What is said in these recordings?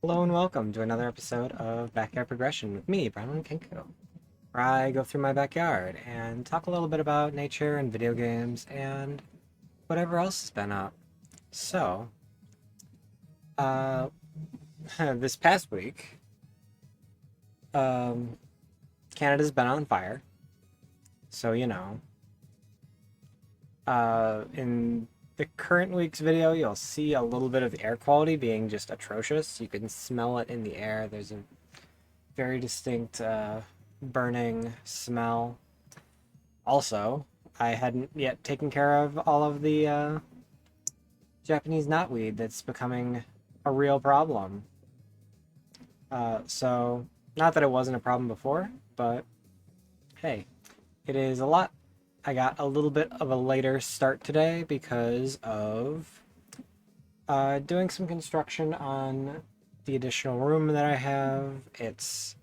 Hello and welcome to another episode of Backyard Progression with me, Brennan Kinku, where I go through my backyard and talk a little bit about nature and video games and whatever else has been up. So, uh, this past week, um, Canada's been on fire, so in the current week's video, you'll see a little bit of air quality being just atrocious. You can smell it in the air. There's a very distinct burning smell. Also, I hadn't yet taken care of all of the Japanese knotweed that's becoming a real problem. So, not that it wasn't a problem before, but hey, it is a lot. I got a little bit of a later start today because of doing some construction on the additional room that I have. It's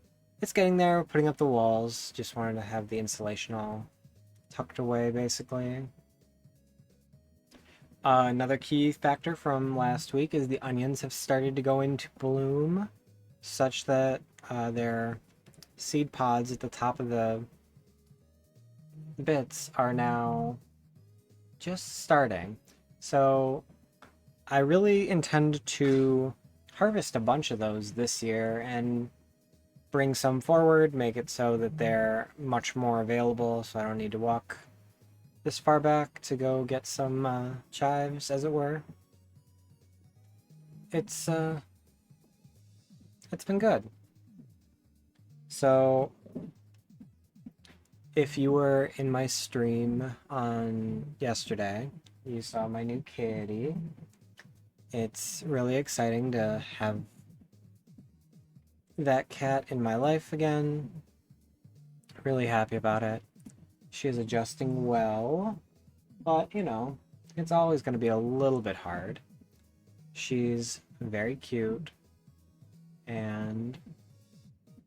getting there, putting up the walls. Just wanted to have the insulation all tucked away, basically. Another key factor from last week is the onions have started to go into bloom, such that their seed pods at the top of the bits are now just starting. So I really intend to harvest a bunch of those this year and bring some forward, make it so that they're much more available so I don't need to walk this far back to go get some chives, as it were. It's uh, it's been good. So if you were in my stream on yesterday, you saw my new kitty. It's really exciting to have that cat in my life again. Really happy about it. She is adjusting well, but it's always going to be a little bit hard. She's very cute, and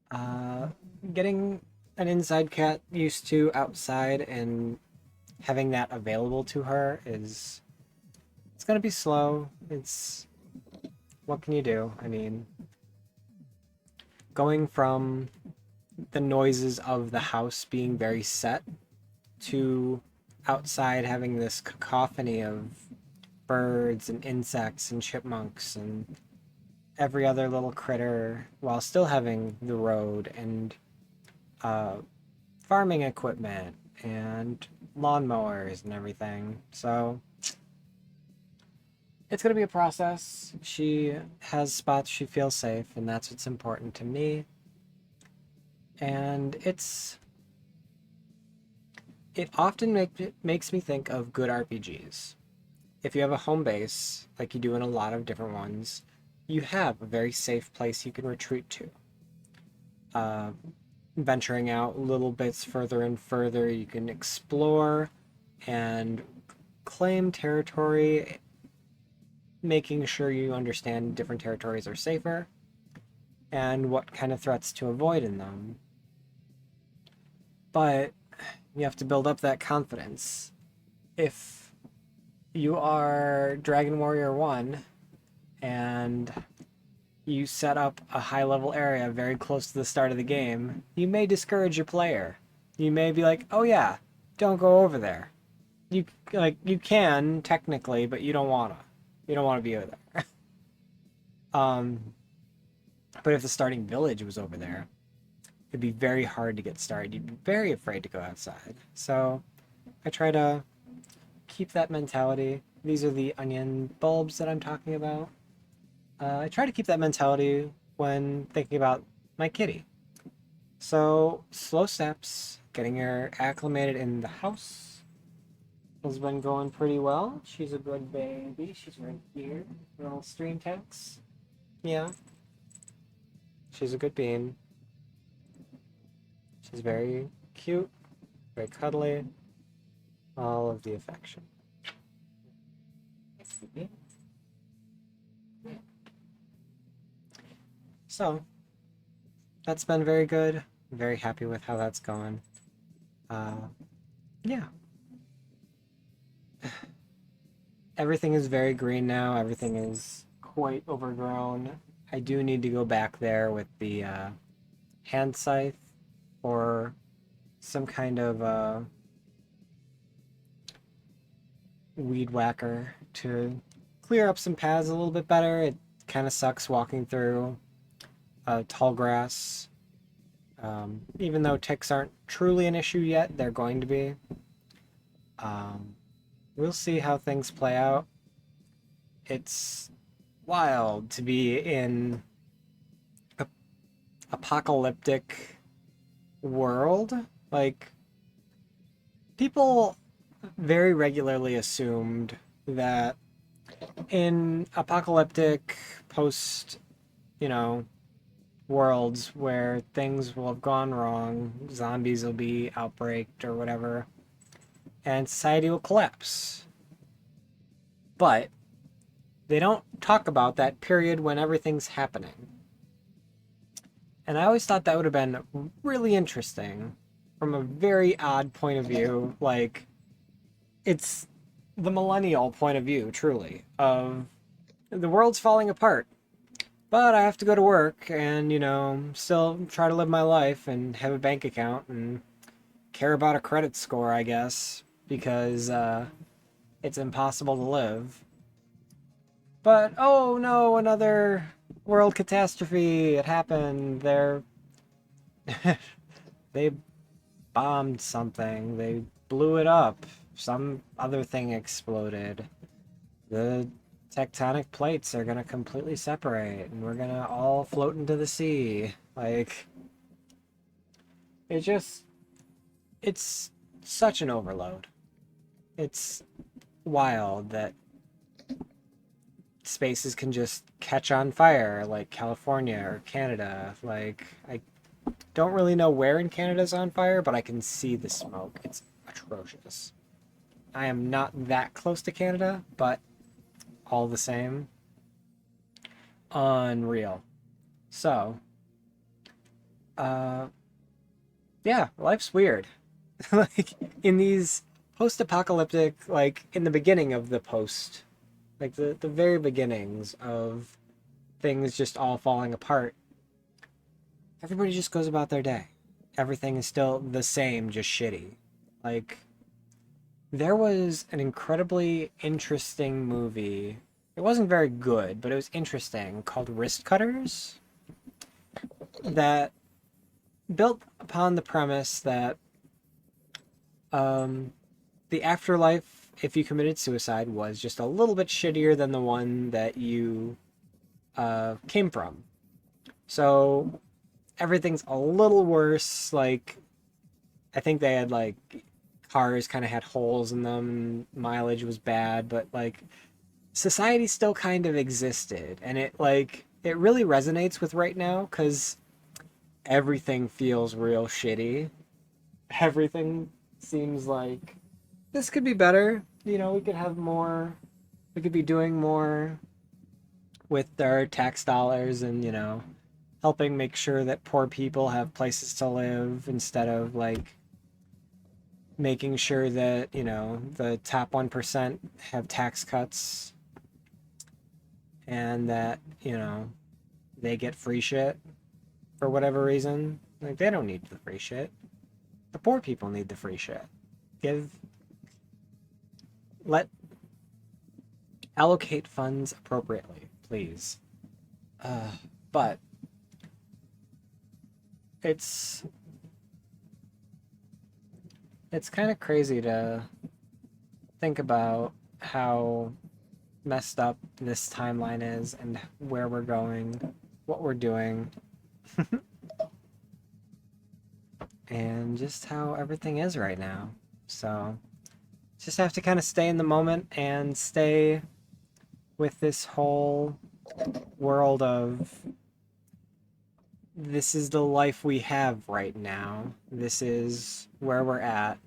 uh, getting an inside cat used to outside and having that available to her is it's going to be slow. It's what can you do? I mean, going from the noises of the house being very set to outside having this cacophony of birds and insects and chipmunks and every other little critter while still having the road and uh, farming equipment and lawnmowers and everything. So it's going to be a process. She has spots she feels safe, and that's what's important to me. And it often makes me think of good RPGs. If you have a home base, like you do in a lot of different ones, you have a very safe place you can retreat to. Uh, Venturing out little bits further and further, you can explore and claim territory, making sure you understand different territories are safer and what kind of threats to avoid in them. But you have to build up that confidence. If you are Dragon Warrior 1 and you set up a high level area very close to the start of the game, you may discourage your player. You may be like, "Oh yeah, don't go over there." You can technically, but you don't wanna. You don't want to be over there. um, but if the starting village was over there, it'd be very hard to get started. You'd be very afraid to go outside. So I try to keep that mentality. These are the onion bulbs that I'm talking about. I try to keep that mentality when thinking about my kitty. So, slow steps, getting her acclimated in the house has been going pretty well. She's a good baby. She's right here. Little stream text. Yeah, she's a good bean. She's very cute, very cuddly, all of the affection. So, that's been very good. I'm very happy with how that's going. Uh, yeah. Everything is very green now. Everything is quite overgrown. I do need to go back there with the hand scythe or some kind of weed whacker to clear up some paths a little bit better. It kind of sucks walking through tall grass. Even though ticks aren't truly an issue yet, they're going to be. We'll see how things play out. It's wild to be in a apocalyptic world. Like, people very regularly assumed that in apocalyptic post, you know, worlds where things will have gone wrong, zombies will be outbreaked or whatever, and society will collapse. But they don't talk about that period when everything's happening. And I always thought that would have been really interesting from a very odd point of view. Like, it's the millennial point of view, truly, of the world's falling apart. But I have to go to work and, still try to live my life and have a bank account and care about a credit score, I guess, because it's impossible to live. But, oh no, another world catastrophe. It happened. They bombed something. They blew it up. Some other thing exploded. The tectonic plates are gonna completely separate and we're gonna all float into the sea. Like, it's such an overload. It's wild that spaces can just catch on fire like California or Canada. Like, I don't really know where in Canada's on fire, but I can see the smoke. It's atrocious. I am not that close to Canada, but all the same, unreal. So, yeah, life's weird. Like, in these post-apocalyptic, like, in the beginning of the post, like, the very beginnings of things just all falling apart, everybody just goes about their day. Everything is still the same, just shitty. Like, there was an incredibly interesting movie. It wasn't very good, but it was interesting, called Wrist Cutters, that built upon the premise that the afterlife, if you committed suicide, was just a little bit shittier than the one that you came from. So everything's a little worse. Like, I think they had, like, cars kind of had holes in them and mileage was bad, but, like, society still kind of existed. And it really resonates with right now because everything feels real shitty. Everything seems like this could be better. We could have more, we could be doing more with our tax dollars and, helping make sure that poor people have places to live instead of, like, making sure that, the top 1% have tax cuts and that, they get free shit for whatever reason. Like, they don't need the free shit. The poor people need the free shit. Allocate funds appropriately, please. But it's kind of crazy to think about how messed up this timeline is and where we're going, what we're doing, and just how everything is right now. So, just have to kind of stay in the moment and stay with this whole world of this is the life we have right now. This is where we're at.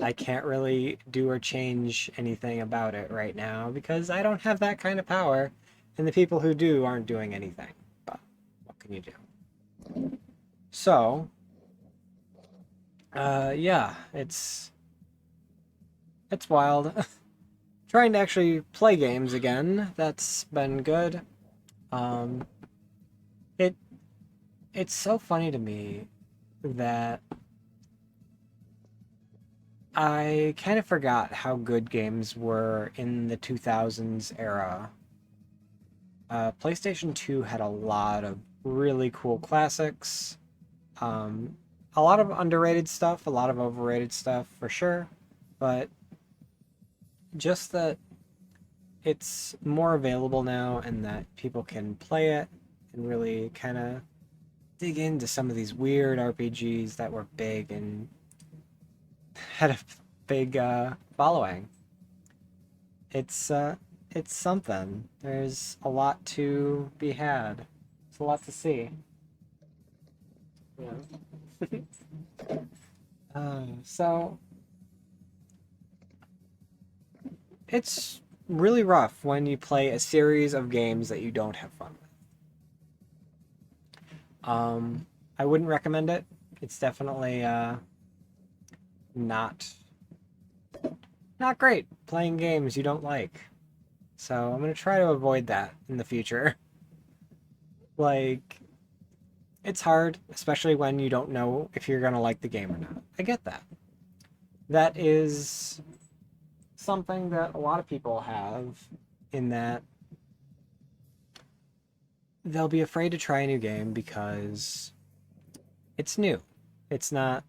I can't really do or change anything about it right now because I don't have that kind of power, and the people who do aren't doing anything. But what can you do? So, yeah, it's wild. Trying to actually play games again. That's been good. Um, it it's so funny to me that I kind of forgot how good games were in the 2000s era. PlayStation 2 had a lot of really cool classics, um, a lot of underrated stuff, a lot of overrated stuff for sure, but just that it's more available now and that people can play it and really kind of dig into some of these weird RPGs that were big and had a big following. It's uh, it's something. There's a lot to be had. There's a lot to see. Yeah. So it's really rough when you play a series of games that you don't have fun with. I wouldn't recommend it. It's definitely not not great playing games you don't like. So I'm gonna try to avoid that in the future. Like, it's hard, especially when you don't know if you're gonna like the game or not. I get that. That is something that a lot of people have, in that they'll be afraid to try a new game because it's new. It's not,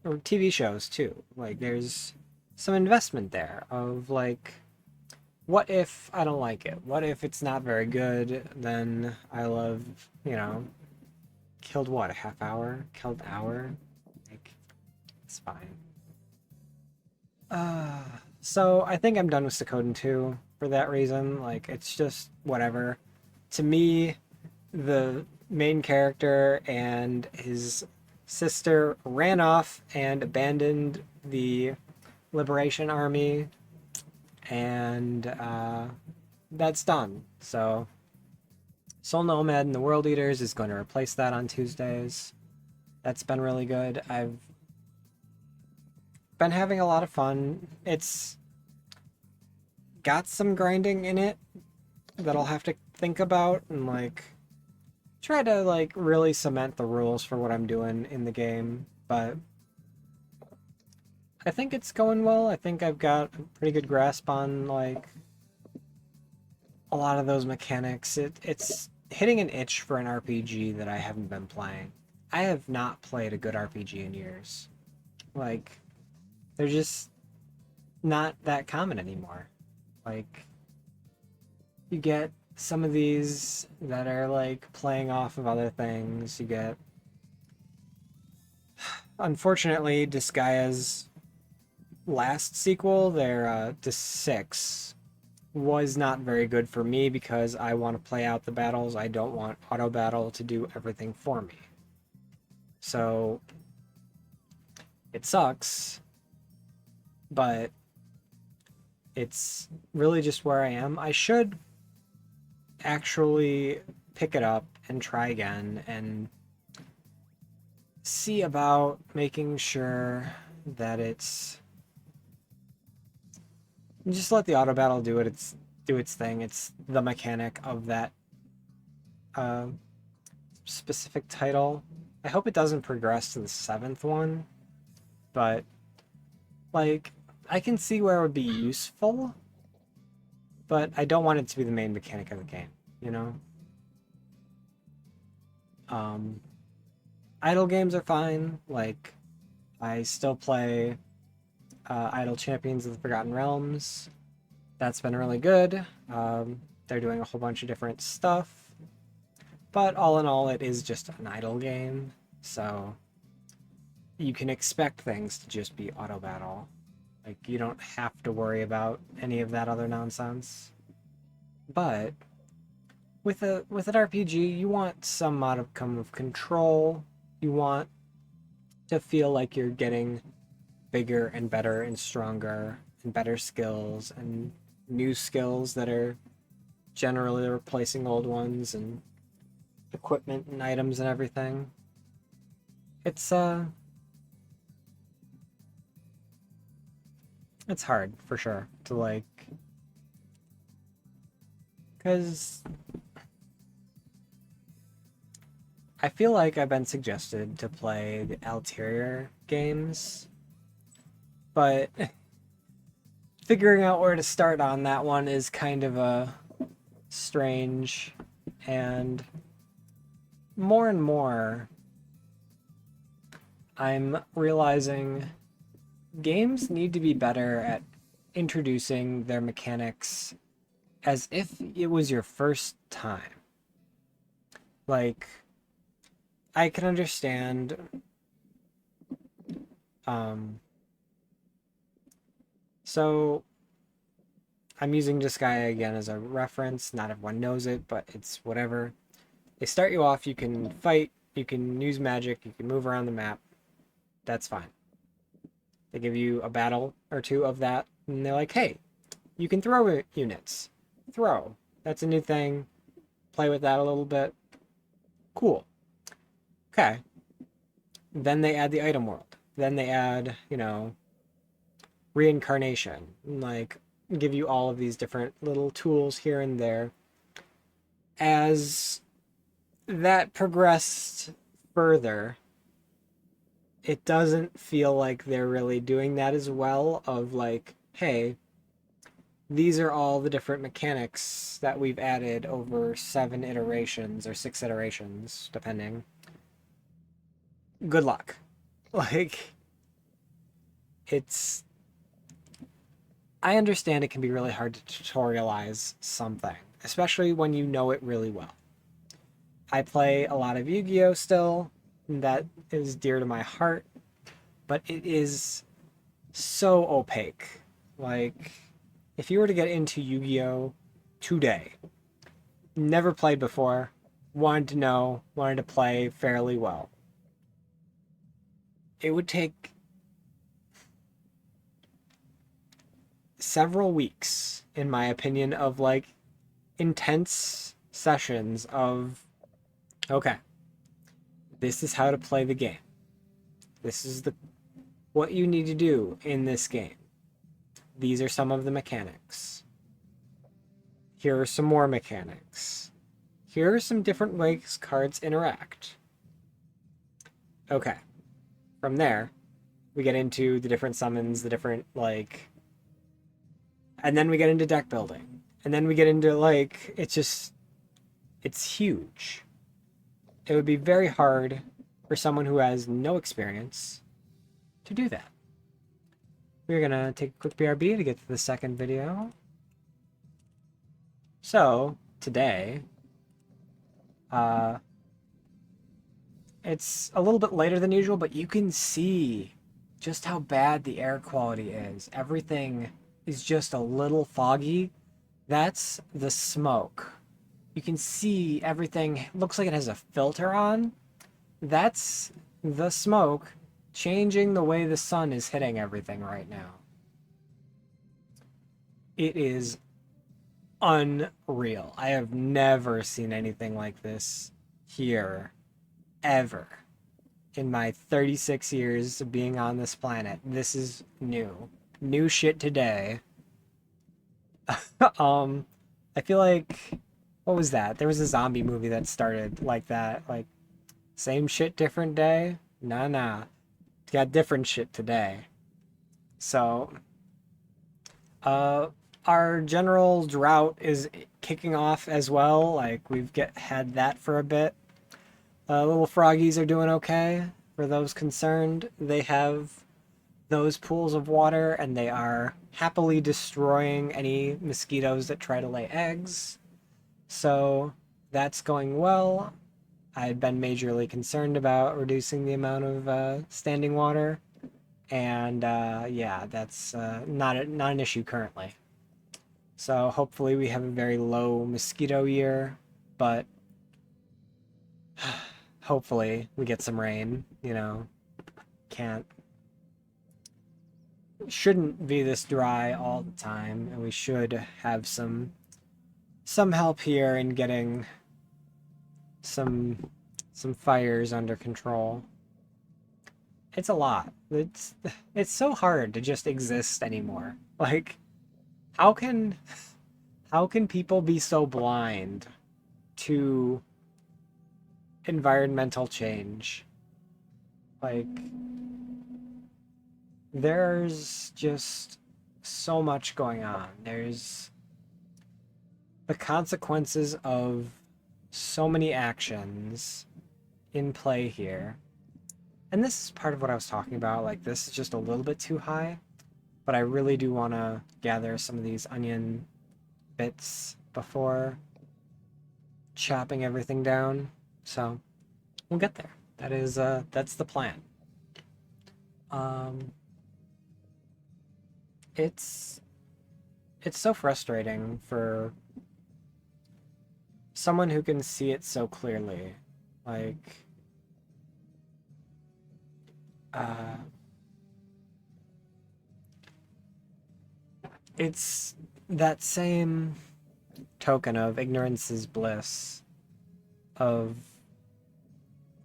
or TV shows too. Like, there's some investment there of like, what if I don't like it? What if it's not very good? Then I'll have, killed what, a half hour? Killed an hour? Like, it's fine. Uh, so I think I'm done with Suikoden 2 for that reason. Like, it's just whatever. To me, the main character and his sister ran off and abandoned the Liberation Army, and that's done. So, Soul Nomad and the World Eaters is going to replace that on Tuesdays. That's been really good. I've been having a lot of fun. It's got some grinding in it that I'll have to think about and like try to like really cement the rules for what I'm doing in the game, but I think it's going well. I think I've got a pretty good grasp on like a lot of those mechanics. It's hitting an itch for an RPG that I haven't been playing. I have not played a good RPG in years. Like, they're just not that common anymore. Like, you get some of these that are like playing off of other things. You get, unfortunately, Disgaea's last sequel, their Dis 6, was not very good for me because I want to play out the battles. I don't want auto battle to do everything for me. So it sucks, but it's really just where I am. I should actually pick it up and try again and see about making sure that it's just let the auto battle do its thing. It's the mechanic of that uh, specific title. I hope it doesn't progress to the seventh one, but like I can see where it would be useful, but I don't want it to be the main mechanic of the game, you know? Um, idle games are fine. Like, I still play Idle Champions of the Forgotten Realms. That's been really good. They're doing a whole bunch of different stuff, but all in all, it is just an idle game, so you can expect things to just be auto battle. Like, you don't have to worry about any of that other nonsense. But with an RPG, you want some modicum of control. You want to feel like you're getting bigger and better and stronger and better skills and new skills that are generally replacing old ones and equipment and items and everything. It's it's hard for sure to like, cuz I feel like I've been suggested to play the Altair games, but figuring out where to start on that one is kind of a strange, and more and more I'm realizing games need to be better at introducing their mechanics as if it was your first time. Like, I can understand um so I'm using Disgaea again as a reference. Not everyone knows it, but it's whatever. They start you off, you can fight, you can use magic, you can move around the map. That's fine. They give you a battle or two of that, and they're like, hey, you can throw units. Throw. That's a new thing. Play with that a little bit. Cool. Okay. Then they add the item world. Then they add, reincarnation. Like, give you all of these different little tools here and there. As that progressed further, it doesn't feel like they're really doing that as well, of like, hey, these are all the different mechanics that we've added over 7 iterations or 6 iterations, depending. Good luck. Like, it's... I understand it can be really hard to tutorialize something, especially when you know it really well. I play a lot of Yu-Gi-Oh! Still. That is dear to my heart, but it is so opaque. Like, if you were to get into Yu-Gi-Oh! Today, never played before, wanted to know, wanted to play fairly well, it would take several weeks, in my opinion, of like intense sessions of, okay, this is how to play the game. This is what you need to do in this game. These are some of the mechanics. Here are some more mechanics. Here are some different ways cards interact. Okay. From there, we get into the different summons, the different, like... And then we get into deck building. And then we get into, like, it's huge. It would be very hard for someone who has no experience to do that. We're going to take a quick BRB to get to the second video. So, today, it's a little bit later than usual, but you can see just how bad the air quality is. Everything is just a little foggy. That's the smoke. You can see everything looks like it has a filter on. That's the smoke changing the way the sun is hitting everything right now. It is unreal. I have never seen anything like this here, ever. In my 36 years of being on this planet, this is new. New shit today. I feel like, what was that? There was a zombie movie that started like that. Like, same shit, different day? Nah. Got different shit today. So, our general drought is kicking off as well. Like, we've had that for a bit. Little froggies are doing okay. For those concerned, they have those pools of water, and they are happily destroying any mosquitoes that try to lay eggs. So that's going well. I've been majorly concerned about reducing the amount of standing water, and yeah, that's not an issue currently. So hopefully we have a very low mosquito year, but hopefully we get some rain. Shouldn't be this dry all the time, and we should have some help here in getting some fires under control. It's a lot. It's so hard to just exist anymore. Like, how can people be so blind to environmental change. Like, there's just so much going on. There's the consequences of so many actions in play here. And this is part of what I was talking about. Like, this is just a little bit too high, but I really do want to gather some of these onion bits before chopping everything down. So we'll get there. That's the plan. It's so frustrating for someone who can see it so clearly. Like, it's that same token of ignorance is bliss, of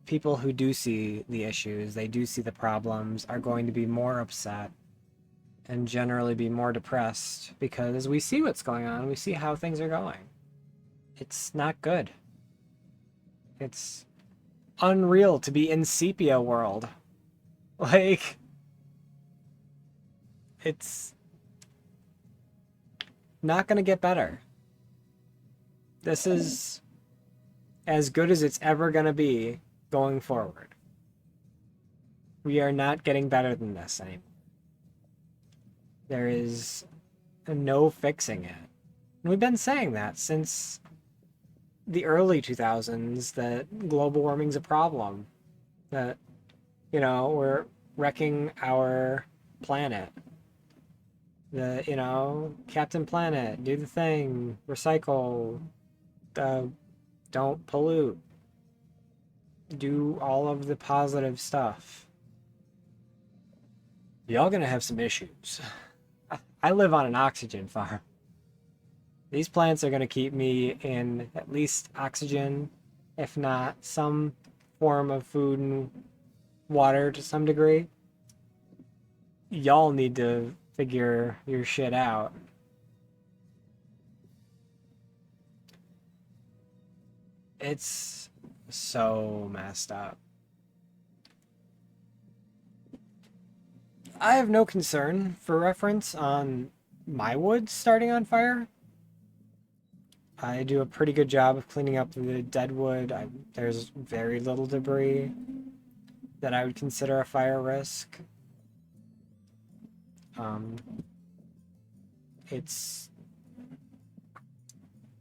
people who do see the issues, they do see the problems, are going to be more upset and generally be more depressed because we see what's going on, we see how things are going. It's not good. It's unreal to be in sepia world. Like, it's not gonna get better. This is as good as it's ever gonna be going forward. We are not getting better than this anymore. There is no fixing it. And we've been saying that since the early 2000s, that global warming's a problem. That, we're wrecking our planet. Captain Planet, do the thing, recycle, don't pollute, do all of the positive stuff. Y'all gonna have some issues. I live on an oxygen farm. These plants are gonna keep me in at least oxygen, if not some form of food and water to some degree. Y'all need to figure your shit out. It's so messed up. I have no concern, for reference, on my wood starting on fire. I do a pretty good job of cleaning up the dead wood. There's very little debris that I would consider a fire risk. It's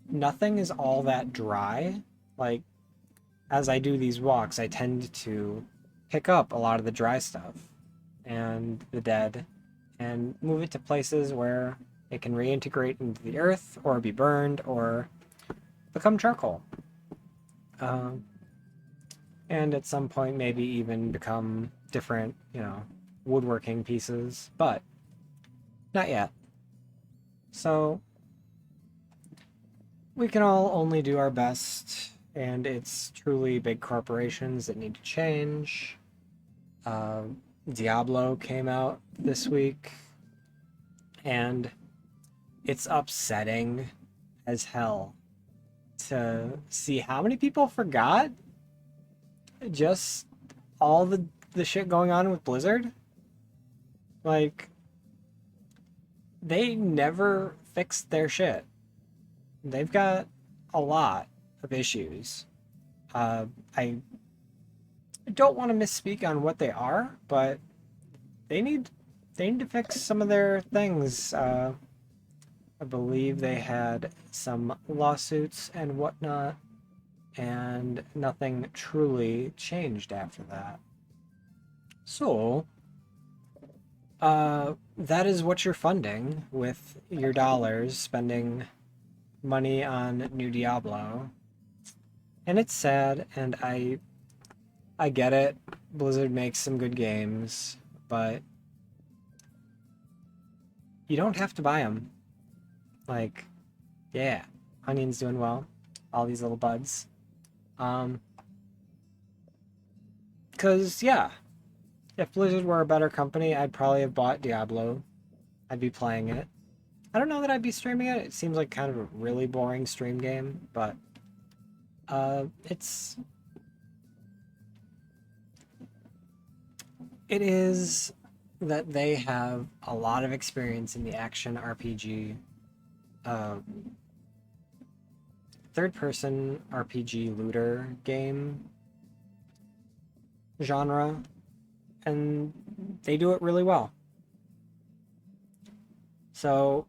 nothing is all that dry. Like, as I do these walks, I tend to pick up a lot of the dry stuff and the dead and move it to places where it can reintegrate into the earth or be burned or become charcoal. And at some point maybe even become different, woodworking pieces, but not yet. So we can all only do our best, and it's truly big corporations that need to change. Diablo came out this week, and it's upsetting as hell to see how many people forgot just all the shit going on with Blizzard. Like, they never fixed their shit. They've got a lot of issues. I don't want to misspeak on what they are, but they need to fix some of their things. I believe they had some lawsuits and whatnot, and nothing truly changed after that. So, that is what you're funding with your dollars, spending money on new Diablo. And it's sad, and I get it. Blizzard makes some good games, but you don't have to buy them. Like, yeah, Onion's doing well. All these little buds. Cause yeah, if Blizzard were a better company, I'd probably have bought Diablo. I'd be playing it. I don't know that I'd be streaming it. It seems like kind of a really boring stream game, but it's It is that they have a lot of experience in the action RPG, uh, third-person RPG looter game genre, and they do it really well. So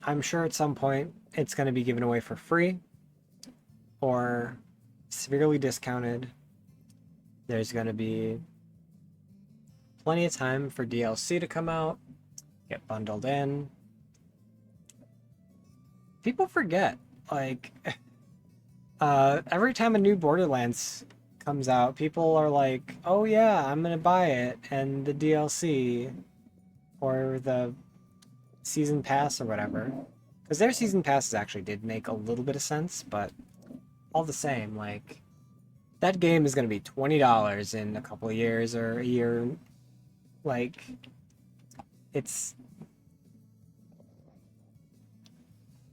I'm sure at some point it's going to be given away for free or severely discounted. There's going to be plenty of time for DLC to come out, get bundled in. People forget, like, every time a new Borderlands comes out, people are like, oh yeah, I'm gonna buy it, and the DLC, or the season pass or whatever. Because their season passes actually did make a little bit of sense, but all the same, like, that game is gonna be $20 in a couple of years or a year. Like, it's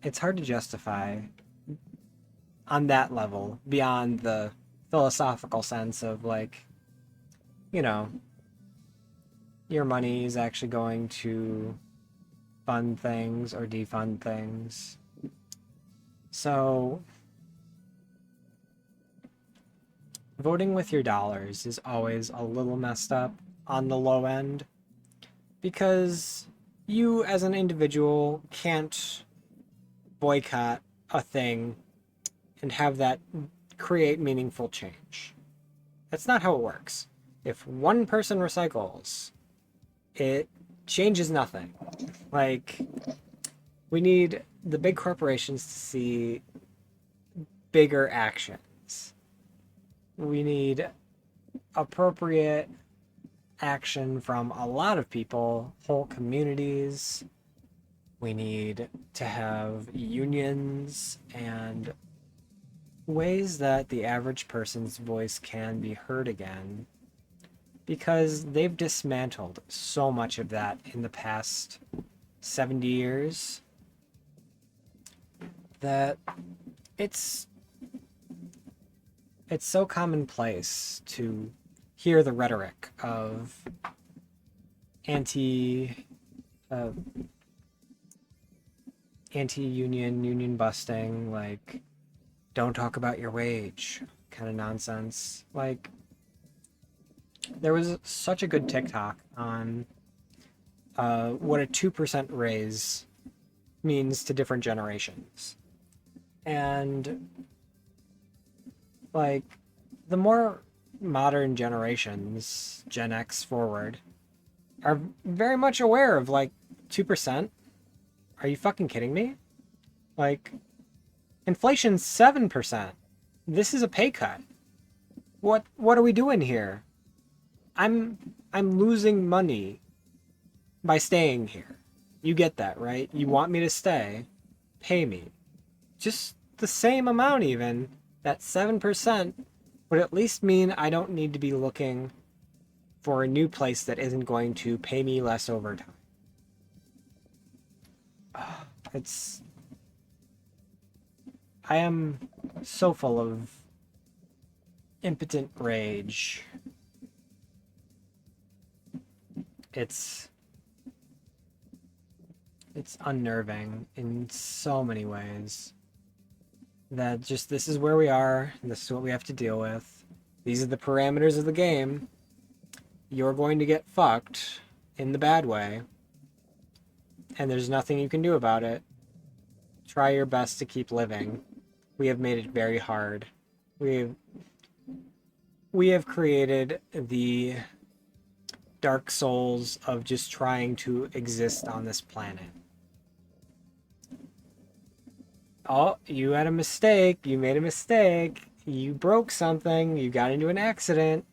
it's hard to justify on that level beyond the philosophical sense of, like, you know, your money is actually going to fund things or defund things. So voting with your dollars is always a little messed up on the low end because you as an individual can't boycott a thing and have that create meaningful change. That's not how it works. If one person recycles, it changes nothing. Like, we need the big corporations to see bigger actions. We need appropriate action from a lot of people, whole communities. We need to have unions and ways that the average person's voice can be heard again, because they've dismantled so much of that in the past 70 years that it's so commonplace to hear the rhetoric of anti uh, anti-union, union busting, like, don't talk about your wage kind of nonsense. Like, there was such a good TikTok on what a 2% raise means to different generations. And, like, the more modern generations, Gen X forward, are very much aware of, like, 2%. Are you fucking kidding me? Like, inflation's 7%. This is a pay cut. What are we doing here? I'm losing money by staying here. You get that, right? You want me to stay, pay me. Just the same amount even. That 7% would at least mean I don't need to be looking for a new place that isn't going to pay me less overtime. It's... I am so full of impotent rage. It's unnerving in so many ways. That just, this is where we are, this is what we have to deal with. These are the parameters of the game. You're going to get fucked in the bad way. And there's nothing you can do about it. Try your best to keep living. We have made it very hard. We have created the Dark Souls of just trying to exist on this planet. Oh, you had a mistake. You made a mistake. You broke something. You got into an accident.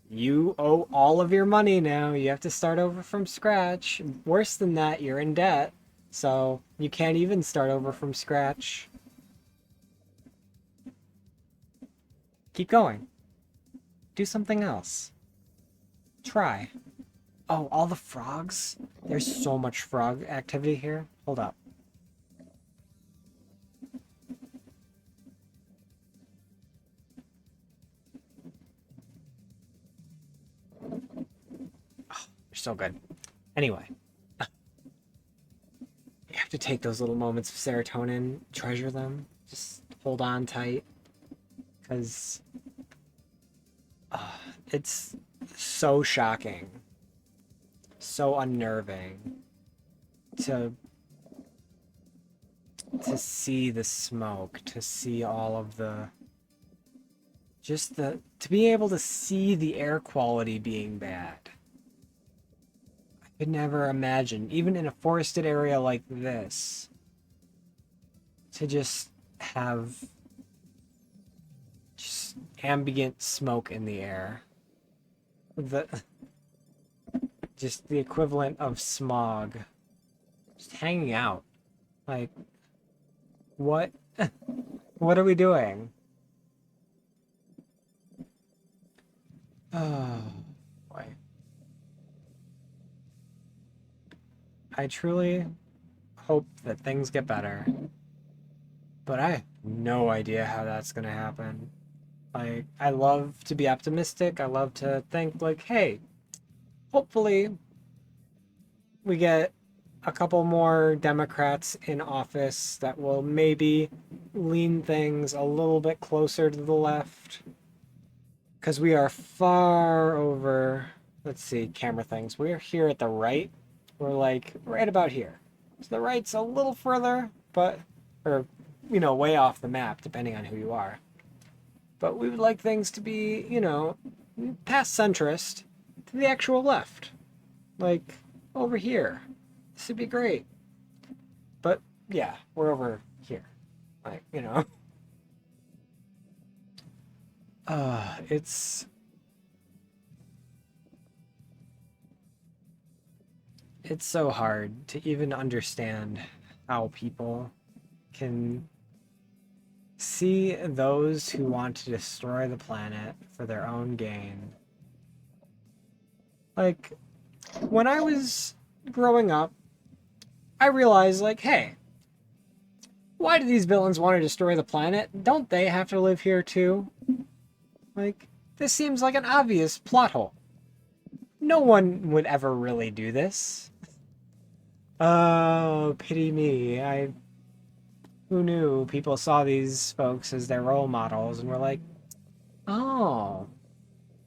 You owe all of your money now. You have to start over from scratch. Worse than that, you're in debt. So you can't even start over from scratch. Keep going. Do something else. Try. Oh, all the frogs? There's so much frog activity here. Hold up. so good. Anyway, you have to take those little moments of serotonin, treasure them, just hold on tight, because it's so shocking, so unnerving to see the smoke, to see all of the to be able to see the air quality being bad. I could never imagine, even in a forested area like this, to just have just ambient smoke in the air. Just the equivalent of smog just hanging out. Like, what? What are we doing? Oh, boy. I truly hope that things get better. But I have no idea how that's gonna happen. Like, I love to be optimistic. I love to think, like, hey, hopefully we get a couple more Democrats in office that will maybe lean things a little bit closer to the left. Because we are far over, let's see, camera things. We're here at the right. We're like right about here. So the right's a little further, but, or, way off the map, depending on who you are. But we would like things to be, past centrist to the actual left. Like, over here. This would be great. But, yeah, we're over here. Like, it's so hard to even understand how people can see those who want to destroy the planet for their own gain. Like, when I was growing up, I realized, like, hey, why do these villains want to destroy the planet? Don't they have to live here too? Like, this seems like an obvious plot hole. No one would ever really do this. Oh, pity me. Who knew people saw these folks as their role models and were like, oh,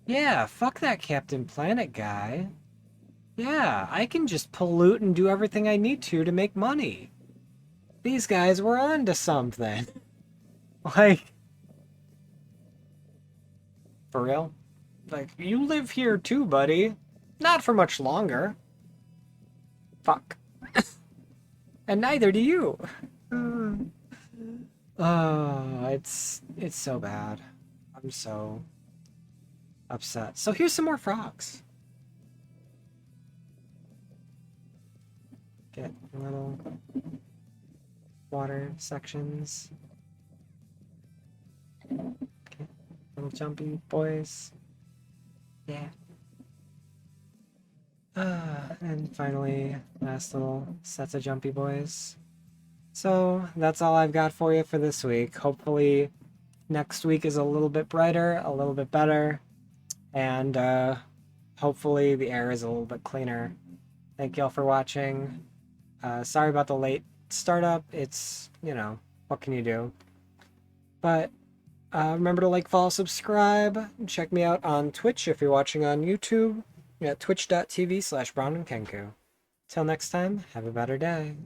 yeah, fuck that Captain Planet guy. Yeah, I can just pollute and do everything I need to make money. These guys were on to something. Like, for real? Like, you live here too, buddy. Not for much longer. Fuck. And neither do you. Oh, it's so bad. I'm so upset. So here's some more frogs. Get little water sections. Okay, little jumpy boys. Yeah. And finally, last little sets of jumpy boys. So that's all I've got for you for this week. Hopefully next week is a little bit brighter, a little bit better, and hopefully the air is a little bit cleaner. Thank y'all for watching. Sorry about the late startup. It's, what can you do? But remember to like, follow, subscribe. Check me out on Twitch if you're watching on YouTube at twitch.tv/BrownandKenku. Till next time, have a better day.